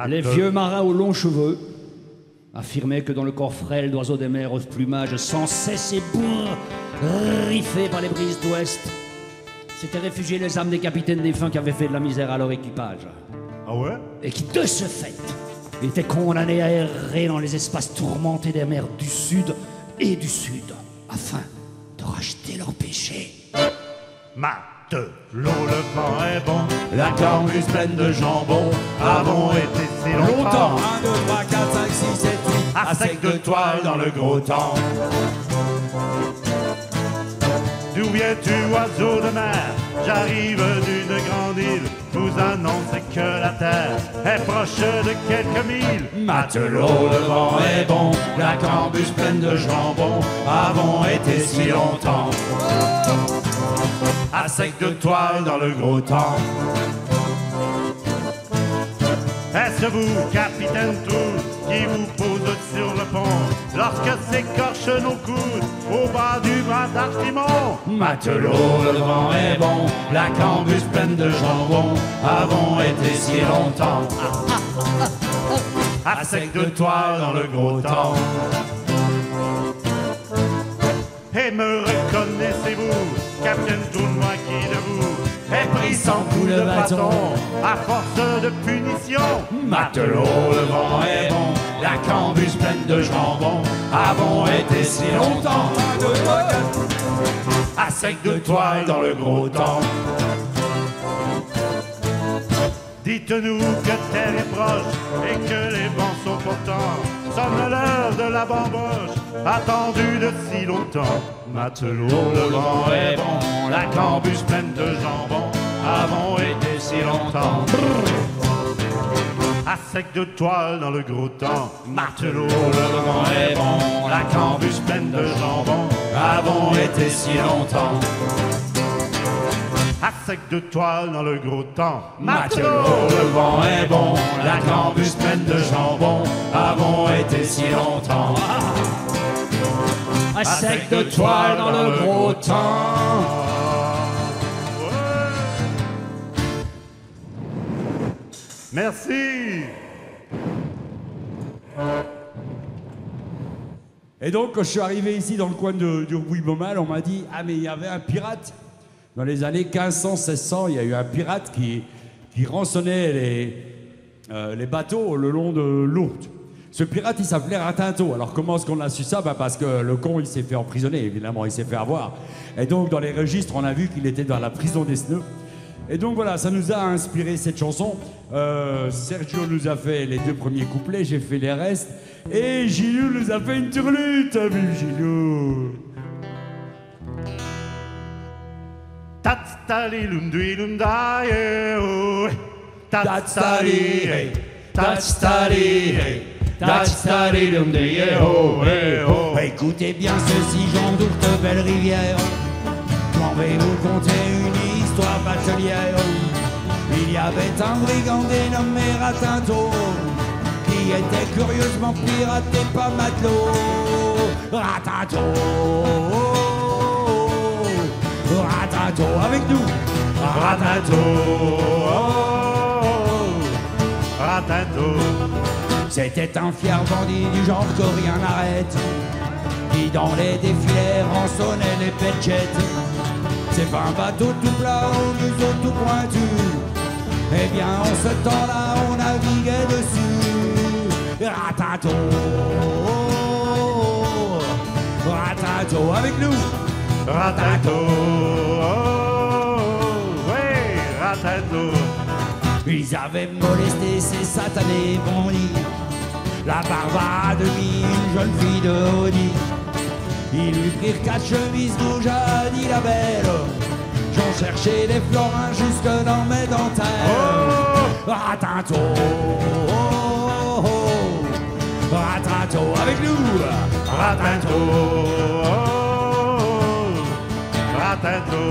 Les vieux marins aux longs cheveux affirmaient que dans le corps frêle d'oiseaux des mers au plumage sans cesse ébouriffé par les brises d'ouest, s'étaient réfugiés les âmes des capitaines défunts qui avaient fait de la misère à leur équipage. Ah ouais? Et qui, de ce fait, étaient condamnés à errer dans les espaces tourmentés des mers du Sud et du Sud, afin de racheter leurs péchés. Matelot, le vent est bon, La cornemuse pleine de jambon. avons été si longtemps 1, 2, 3, 4, 5, 6, 7, 8. À sec de toile dans le gros temps. D'où viens-tu, oiseau de mer? J'arrive d'une grande île, vous annoncer que la terre est proche de quelques milles. Matelot, le vent est bon, la cambuse pleine de jambon. Avons été si longtemps à sec de toile dans le gros temps. Est-ce vous, capitaine Trou, qui vous pose sur le pont lorsque s'écorchent nos coudes au bas du bras d'Archimon? Matelot, le vent est bon, la cambuse pleine de jambon. Avons été si longtemps à sec de toile dans le gros temps. Et me reconnaissez-vous, capitaine Tournois qui de vous est pris sans coup de bâton à force de punition? Matelot, le vent est bon, la cambuse pleine de jambon. Avons été si longtemps à sec de toile dans le gros temps. Dites-nous que terre est proche et que les vents sont pourtant sonne l'heure de la bamboche attendue de si longtemps. Matelot, Le vent est bon, la cambuse pleine de jambon. Avons été si longtemps à sec de toile dans le gros temps. Matelot, le vent est bon, la cambuse pleine de jambon. Avons été si longtemps à sec de toile dans le gros temps. Matelot, le vent est bon, la cambuse pleine de jambon. Avons été si longtemps À sec de toile dans le gros temps. Merci. Et donc, quand je suis arrivé ici dans le coin du Rouy-Beaumal, on m'a dit « Ah, mais il y avait un pirate !» Dans les années 1500-1600, il y a eu un pirate qui rançonnait les bateaux le long de l'Ourthe. Ce pirate, il s'appelait Ratinto. Alors, comment est-ce qu'on a su ça? Parce que le con, il s'est fait emprisonner, évidemment, il s'est fait avoir. Et donc, dans les registres, on a vu qu'il était dans la prison des Sneux. Et donc, voilà, ça nous a inspiré cette chanson. Sergio nous a fait les 2 premiers couplets, j'ai fait les restes. Et Gilou nous a fait une turlute. Vive Gilou! Tatstali lumduilum dae oh. Tatstali, hey, tatstali, hey, tatstali, dum de yeho, hey, ho. Écoutez bien ceci, Jean d'Ourthe, belle rivière. J'en vais vous conter une histoire batelière. Il y avait un brigand dénommé Ratinto qui était curieusement pirate et pas matelot. Ratinto, Ratinto, avec nous. Ratinto, Ratinto. C'était un fier bandit du genre que rien n'arrête, qui dans les défilés rançonnait les péchettes. C'est pas un bateau tout plat au museau tout pointu. Eh bien en ce temps-là on naviguait dessus. Ratinto, Ratinto, avec nous. Ratinto, ouais, Ratinto. Ils avaient molesté ces satanés bandits. La Barbare a demi, une jeune fille de Audi. Ils lui prirent 4 chemises rouges, a dit la belle. J'en cherchais des florins jusque dans mes dentelles. Ratinto, Ratinto, avec nous. Ratinto, Ratinto.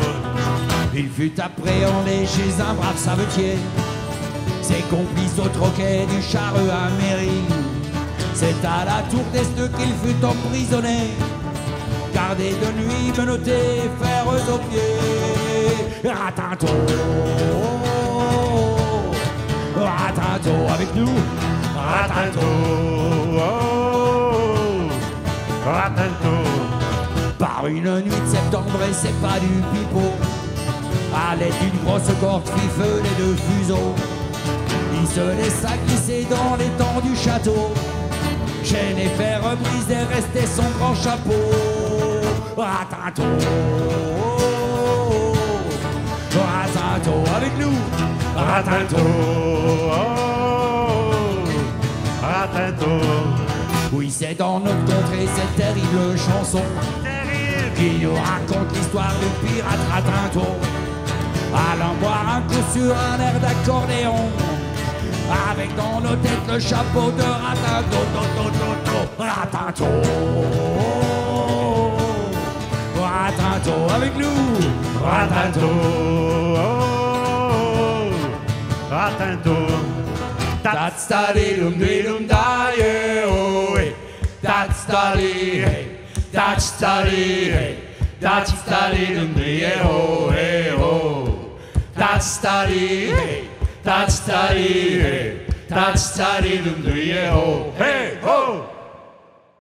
Il fut appréhendé chez un brave savetier. Ses complices au troquet du Chareux à Mairie. C'est à la tour d'Est qu'il fut emprisonné. Gardé de nuit, menotté, fer aux pieds. Ratinto, Ratinto avec nous. Ratinto, oh, Ratinto. Par une nuit de septembre et c'est pas du pipeau. À l'aide d'une grosse corde fifelée de fuseaux, il se laissa glisser dans l'étang du château. Chaîne et fer brisé, restait son grand chapeau. Ratinto, Ratinto avec nous. Ratinto, oh, Ratinto. Oui, c'est dans notre contrée cette terrible chanson qui nous raconte l'histoire du pirate Ratinto. Allant boire un coup sur un air d'accordéon, avec dans nos têtes le chapeau de Ratinto. Ratinto, Ratinto avec nous. Ratinto, oh, Ratinto. That's the dilum dilum da yeah, oh hey. That's the hey. That's the hey. That's the dilum yeah, oh hey oh. That's the hey. That's the hey. That's the dilum yeah, oh hey oh.